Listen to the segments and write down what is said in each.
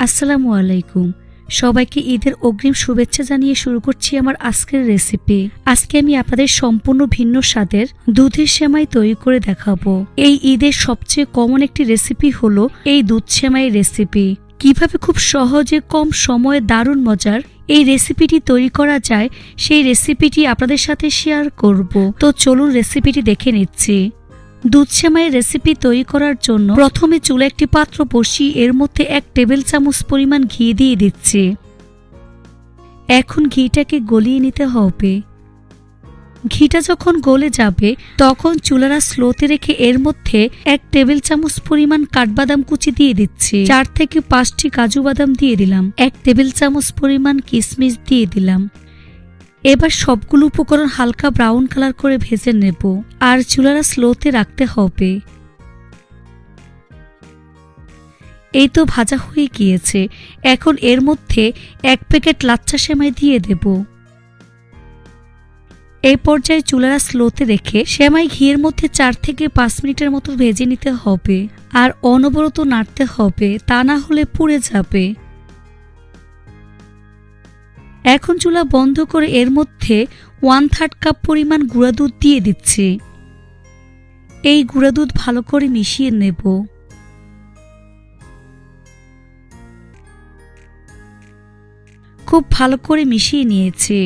আসসালামু আলাইকুম। সবাইকে ঈদের অগ্রিম শুভেচ্ছা জানিয়ে শুরু করছি আমার আজকের রেসিপি। আজকে আমি আপনাদের সম্পূর্ণ ভিন্ন স্বাদের দুধের সেমাই তৈরি করে দেখাবো। এই ঈদের সবচেয়ে কমন একটি রেসিপি হলো এই দুধ সেমাই রেসিপি। কিভাবে খুব সহজে কম সময়ে দারুণ মজার এই রেসিপিটি তৈরি করা যায়, সেই রেসিপিটি আপনাদের সাথে শেয়ার করব। তো চলুন রেসিপিটি দেখে নিচ্ছি। দুধ সেমাইয়ের রেসিপি তৈরি করার জন্য প্রথমে চুলায় একটি পাত্র বসিয়ে এর মধ্যে 1 টেবিল চামচ পরিমাণ ঘি দিয়ে দিচ্ছি। এখন ঘিটাকে গলিয়ে নিতে হবে। ঘিটা যখন গলে যাবে তখন চুলাটা স্লোতে রেখে এর মধ্যে 1 টেবিল চামচ পরিমাণ কাঠবাদাম কুচি দিয়ে দিচ্ছি। 4 থেকে 5টি কাজু বাদাম দিয়ে দিলাম। 1 টেবিল চামচ পরিমাণ কিশমিশ দিয়ে দিলাম। এবার সবগুলো উপকরণ হালকা ব্রাউন কালার করে ভেজে নেব, আর চুলাটা স্লোতে রাখতে হবে। এই তো ভাজা হয়ে গিয়েছে। এখন এর মধ্যে 1 প্যাকেট লাচ্ছা সেমাই দিয়ে দেব। এই পর্যায়ে চুলাটা স্লোতে রেখে সেমাই ঘিয়ের মধ্যে 4 থেকে 5 মিনিটের মতো ভেজে নিতে হবে, আর অনবরত নাড়তে হবে, তা না হলে পুড়ে যাবে। এখন চুলা বন্ধ করে এর মধ্যে 1/3 কাপ পরিমাণ গুঁড়া দুধ দিয়ে দিচ্ছি। এই গুঁড়া দুধ ভালো করে মিশিয়ে নেব। খুব ভালো করে মিশিয়ে নিয়েছি।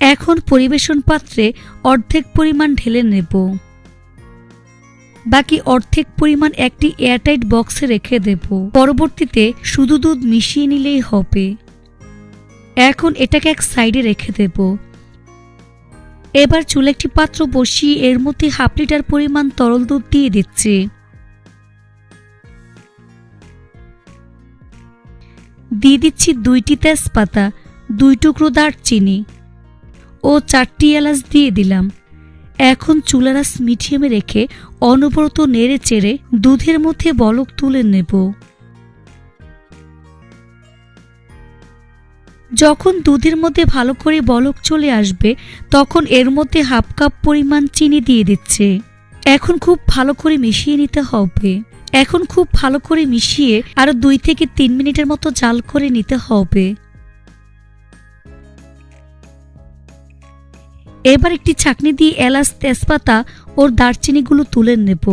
এখন পরিবেশন পাত্রে অর্ধেক পরিমাণ ঢেলে নেব। বাকি অর্ধেক পরিমাণ একটি এয়ারটাইট বক্সে রেখে দেব। পরবর্তীতে শুধু দুধ মিশিয়ে নিলেই হবে। এখন এটাকে এক সাইডে রেখে দেব। এবার চুলে একটি পাত্র বসিয়ে এর মধ্যে 1/2 লিটার পরিমাণ তরল দুধ দিয়ে দিচ্ছি। দিয়ে দিচ্ছি 2টি তেজপাতা, 2 টুকরো দারচিনি ও 4টি এলাচ দিয়ে দিলাম। এখন চুলার আঁচ মিডিয়ামে রেখে অনবরত নেড়ে চেড়ে দুধের মধ্যে বলক তুলে নেব। যখন দুধের মধ্যে ভালো করে বলক চলে আসবে তখন এর মধ্যে 1/2 কাপ পরিমাণ চিনি দিয়ে দিচ্ছে। এখন খুব ভালো করে মিশিয়ে নিতে হবে। এখন খুব ভালো করে মিশিয়ে আরো 2 থেকে 3 মিনিটের মতো জাল করে নিতে হবে। এবার একটি ছাঁকনি দিয়ে এলাচ, তেজপাতা ও দারচিনিগুলো তুলে নেব।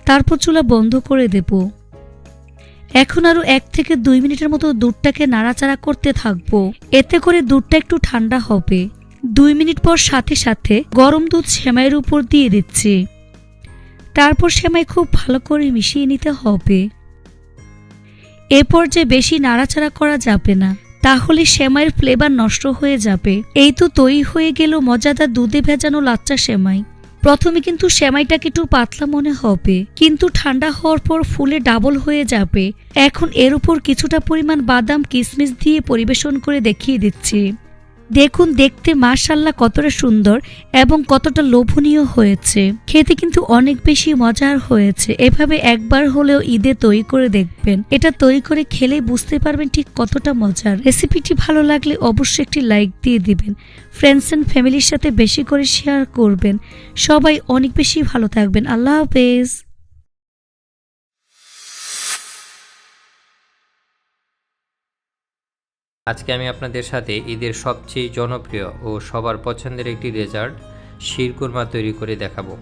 তারপর চুলা বন্ধ করে দেব। এখন আরো 1 থেকে 2 মিনিটের মতো দুধটাকে নাড়াচাড়া করতে থাকবো। এতে করে দুধটা একটু ঠান্ডা হবে। 2 মিনিট পর সাথে সাথে গরম দুধ সেমাইয়ের উপর দিয়ে দিচ্ছি। তারপর সেমাই খুব ভালো করে মিশিয়ে নিতে হবে। এ পর্যায়ে বেশি নাড়াচাড়া করা যাবে না, তাহলে সেমাইয়ের ফ্লেভার নষ্ট হয়ে যাবে। এই তো তৈরি হয়ে গেল মজাদার দুধে ভেজানো লাচ্ছা সেমাই। প্রথমে কিন্তু সেমাইটাকে একটু পাতলা মনে হবে, কিন্তু ঠান্ডা হওয়ার পর ফুলে ডাবল হয়ে যাবে। এখন এর উপর কিছুটা পরিমাণ বাদাম, কিশমিশ দিয়ে পরিবেশন করে দেখিয়ে দিচ্ছি। দেখুন দেখতে মাশাআল্লাহ কতটা সুন্দর এবং কতটা লোভনীয় হয়েছে। খেতে কিন্তু অনেক বেশি মজার হয়েছে। এভাবে একবার হলেও ঈদে তৈরি করে দেখবেন। এটা তৈরি করে খেলে বুঝতে পারবেন ঠিক কতটা মজার। রেসিপিটি ভালো লাগলে অবশ্যই একটি লাইক দিয়ে দিবেন। ফ্রেন্ডস এন্ড ফ্যামিলির সাথে বেশি করে শেয়ার করবেন। সবাই অনেক বেশি ভালো থাকবেন। আল্লাহ হাফেজ। আজকে আমি আপনাদের সাথে ঈদের সবচেয়ে জনপ্রিয় ও সবার পছন্দের একটি ডেজার্ট শিরকুরমা তৈরি করে দেখাবো।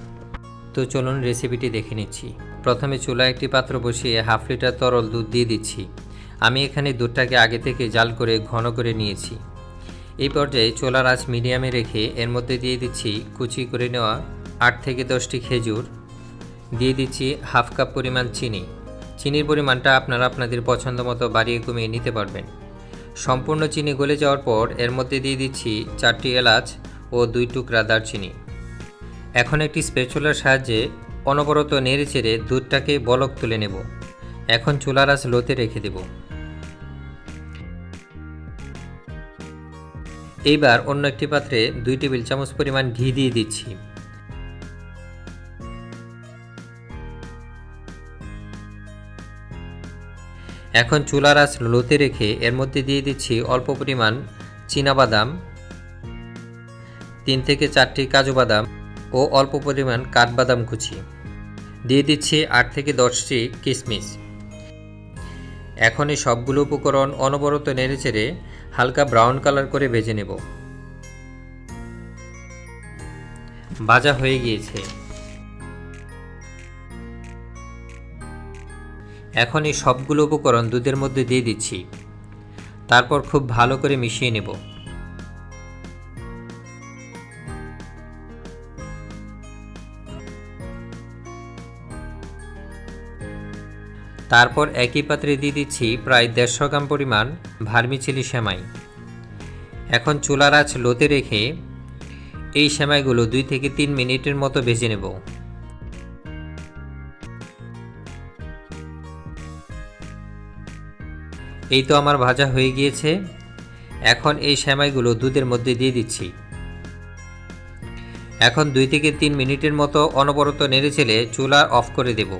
তো চলুন রেসিপিটি দেখে নিচ্ছি। প্রথমে চুলায় একটি পাত্র বসিয়ে 1/2 লিটার তরল দুধ দিয়ে দিচ্ছি। আমি এখানে দুধটাকে আগে থেকে জাল করে ঘন করে নিয়েছি। এই পর্যায়ে চুলার আঁচ মিডিয়ামে রেখে এর মধ্যে দিয়ে দিচ্ছি কুচি করে নেওয়া 8 থেকে 10টি খেজুর। দিয়ে দিচ্ছি 1/2 কাপ পরিমাণ চিনি। চিনির পরিমাণটা আপনারা আপনাদের পছন্দ মতো বাড়িয়ে কমিয়ে নিতে পারবেন। সম্পূর্ণ চিনি গলে যাওয়ার পর এর মধ্যে দিয়ে দিচ্ছি 4টি এলাচ ও 2 টুকরা দারচিনি। এখন একটি স্প্যাচুলার সাহায্যে অনবরত নেড়ে চেড়ে দুধটাকে বলক তুলে নেব। এখন চুলার আঁচ লোতে রেখে দেব। এইবার অন্য একটি পাত্রে 2 টেবিল চামচ পরিমাণ ঘি দিয়ে দিচ্ছি। এখন চুলার আঁচ লোতে রেখে এর মধ্যে দিয়ে দিচ্ছি অল্প পরিমাণ চীনাবাদাম, 3 থেকে 4টি কাজু বাদাম ও অল্প পরিমাণ কাঠবাদাম কুচি। দিয়ে দিচ্ছি 8 থেকে 10টি কিশমিশ। এখন এই সবগুলো উপকরণ অনবরত নেড়েচেড়ে হালকা ব্রাউন কালার করে ভেজে নেব। ভাজা হয়ে গিয়েছে। এখন এই সবগুলো উপকরণ দুধের মধ্যে দিয়ে দিচ্ছি। তারপর খুব ভালো করে মিশিয়ে নেব। তারপর একই পাত্রে দিয়ে দিচ্ছি প্রায় 150 গ্রাম পরিমাণ ভার্মিচেলি সেমাই। এখন চুলার আঁচ লোতে রেখে এই সেমাইগুলো 2 থেকে 3 মিনিটের মতো ভেজে নেব। এই তো আমার ভাজা হয়ে গিয়েছে। এখন এই সেমাইগুলো দুধের মধ্যে দিয়ে দিচ্ছি। এখন 2 থেকে 3 মিনিটের মতো অনবরত নেড়েচেড়ে চুলা অফ করে দেব।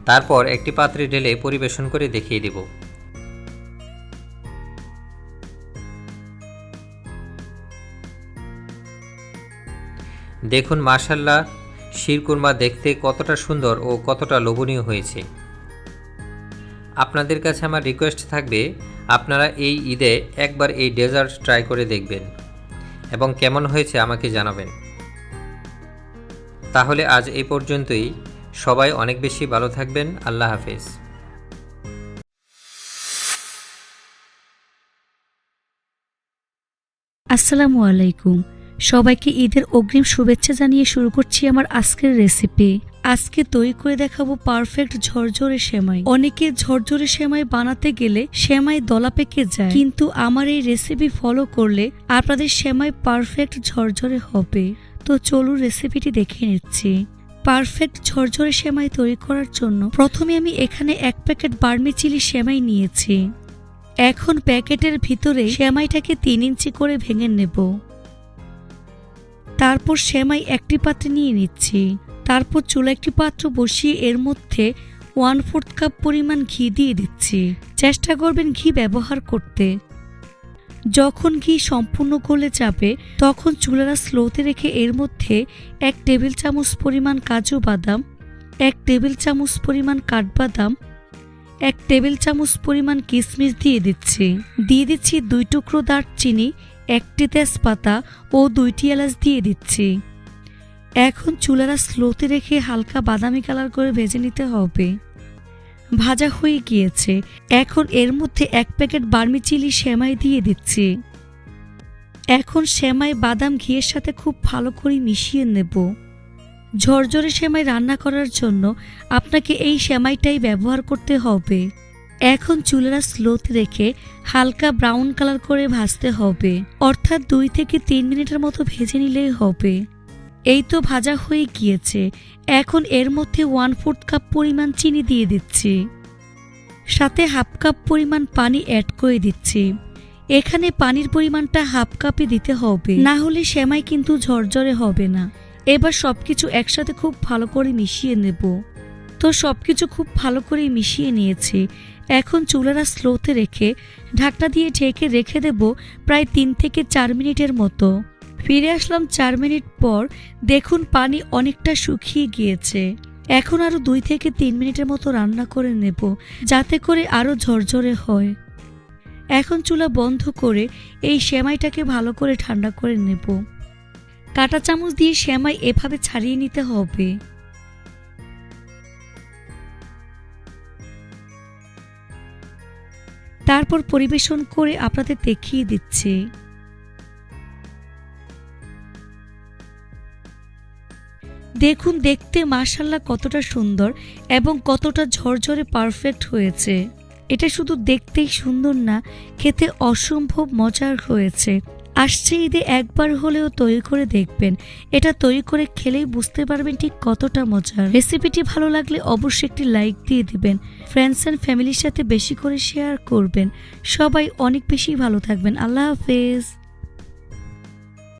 তারপর একটি পাত্রে ঢেলে পরিবেশন করে দেখিয়ে দেব। দেখুন মাশাআল্লাহ, শিরকুরমা দেখতে কতটা সুন্দর ও কতটা লোভনীয় হয়েছে। আপনাদের কাছে আমার রিকোয়েস্ট থাকবে, আপনারা এই ঈদে একবার এই ডেজার্ট ট্রাই করে দেখবেন এবং কেমন হয়েছে আমাকে জানাবেন। তাহলে আজ এই পর্যন্তই। সবাই অনেক বেশি ভালো থাকবেন। আল্লাহ হাফেজ। আসসালামু আলাইকুম। সবাইকে ঈদের অগ্রিম শুভেচ্ছা জানিয়ে শুরু করছি আমার আজকের রেসিপি। আজকে তৈরি করে দেখাবো পারফেক্ট ঝরঝরে সেমাই। অনেকে ঝরঝরে সেমাই বানাতে গেলে সেমাই দলা পেকে যায়, কিন্তু আমার এই রেসিপি ফলো করলে আপনাদের সেমাই পারফেক্ট ঝরঝরে হবে। তো চলুন রেসিপিটি দেখে নিচ্ছি। পারফেক্ট ঝরঝরে সেমাই তৈরি করার জন্য প্রথমে আমি এখানে 1 প্যাকেট ভার্মিচেলি সেমাই নিয়েছি। এখন প্যাকেটের ভিতরে সেমাইটাকে 3 ইঞ্চি করে ভেঙে নেব। তারপর সেমাই একটি পাত্রে নিয়ে নিচ্ছি। তারপর চুলা একটি পাত্র বসিয়ে এর মধ্যে 1/4 কাপ পরিমাণ ঘি দিয়ে দিচ্ছি। চেষ্টা করবেন ঘি ব্যবহার করতে। যখন ঘি সম্পূর্ণ গলে যাবে তখন চুলাটা স্লোতে রেখে এর মধ্যে 1 টেবিল চামচ পরিমাণ কাজু বাদাম, 1 টেবিল চামচ পরিমাণ কাঠবাদাম, 1 টেবিল চামচ পরিমাণ কিশমিশ দিয়ে দিচ্ছি। 2 টুকরো দারচিনি, 1টি তেজপাতা ও 2টি এলাচ দিয়ে দিচ্ছি। এখন চুলাটা স্লোতে রেখে হালকা বাদামি কালার করে ভেজে নিতে হবে। ভাজা হয়ে গিয়েছে। এখন এর মধ্যে 1 প্যাকেট ভার্মিচেলি সেমাই দিয়ে দিচ্ছি। এখন সেমাই বাদাম ঘিয়ের সাথে খুব ভালো করে মিশিয়ে নেব। ঝরঝরে সেমাই রান্না করার জন্য আপনাকে এই সেমাইটাই ব্যবহার করতে হবে। এখন চুলাটা স্লোতে রেখে হালকা ব্রাউন কালার করে ভাজতে হবে, অর্থাৎ 2 থেকে 3 মিনিটের মতো ভেজে নিলেই হবে। এই তো ভাজা হয়ে গিয়েছে। এখন এর মধ্যে 1/4 কাপ পরিমাণ চিনি দিয়ে দিচ্ছি। সাথে 1/2 কাপ পরিমাণ পানি অ্যাড করে দিচ্ছি। এখানে পানির পরিমাণটা 1/2 কাপই দিতে হবে, না হলে সেমাই কিন্তু ঝরঝরে হবে না। এবার সবকিছু একসাথে খুব ভালো করে মিশিয়ে নেব। তো সবকিছু খুব ভালো করে মিশিয়ে নিয়েছি। এখন চুলাটা স্লোতে রেখে ঢাকনা দিয়ে ঢেকে রেখে দেব প্রায় 3 থেকে 4 মিনিটের মতো। ফিরে আসলাম 4 মিনিট পর। দেখুন পানি অনেকটা শুকিয়ে গিয়েছে। এখন আরো 2 থেকে 3 মিনিটের মতো রান্না করে নেব, যাতে করে আরো ঝরঝরে হয়। এখন চুলা বন্ধ করে এই সেমাইটাকে ভালো করে ঠান্ডা করে নেব। কাঁটা চামচ দিয়ে সেমাই এভাবে ছাড়িয়ে নিতে হবে। তারপর পরিবেশন করে আপনাদের দেখিয়ে দিচ্ছি। দেখুন দেখতে মাশাআল্লাহ কতটা সুন্দর এবং কতটা ঝরঝরে পারফেক্ট হয়েছে। এটা শুধু দেখতেই সুন্দর না, খেতে অসম্ভব মজার হয়েছে। আসছে ঈদে একবার হলেও তৈরি করে দেখবেন। এটা তৈরি করে খেলেই বুঝতে পারবেন ঠিক কতটা মজার। রেসিপিটি ভালো লাগলে অবশ্যই একটি লাইক দিয়ে দিবেন। ফ্রেন্ডস এন্ড ফ্যামিলির সাথে বেশি করে শেয়ার করবেন। সবাই অনেক বেশি ভালো থাকবেন। আল্লাহ হাফেজ।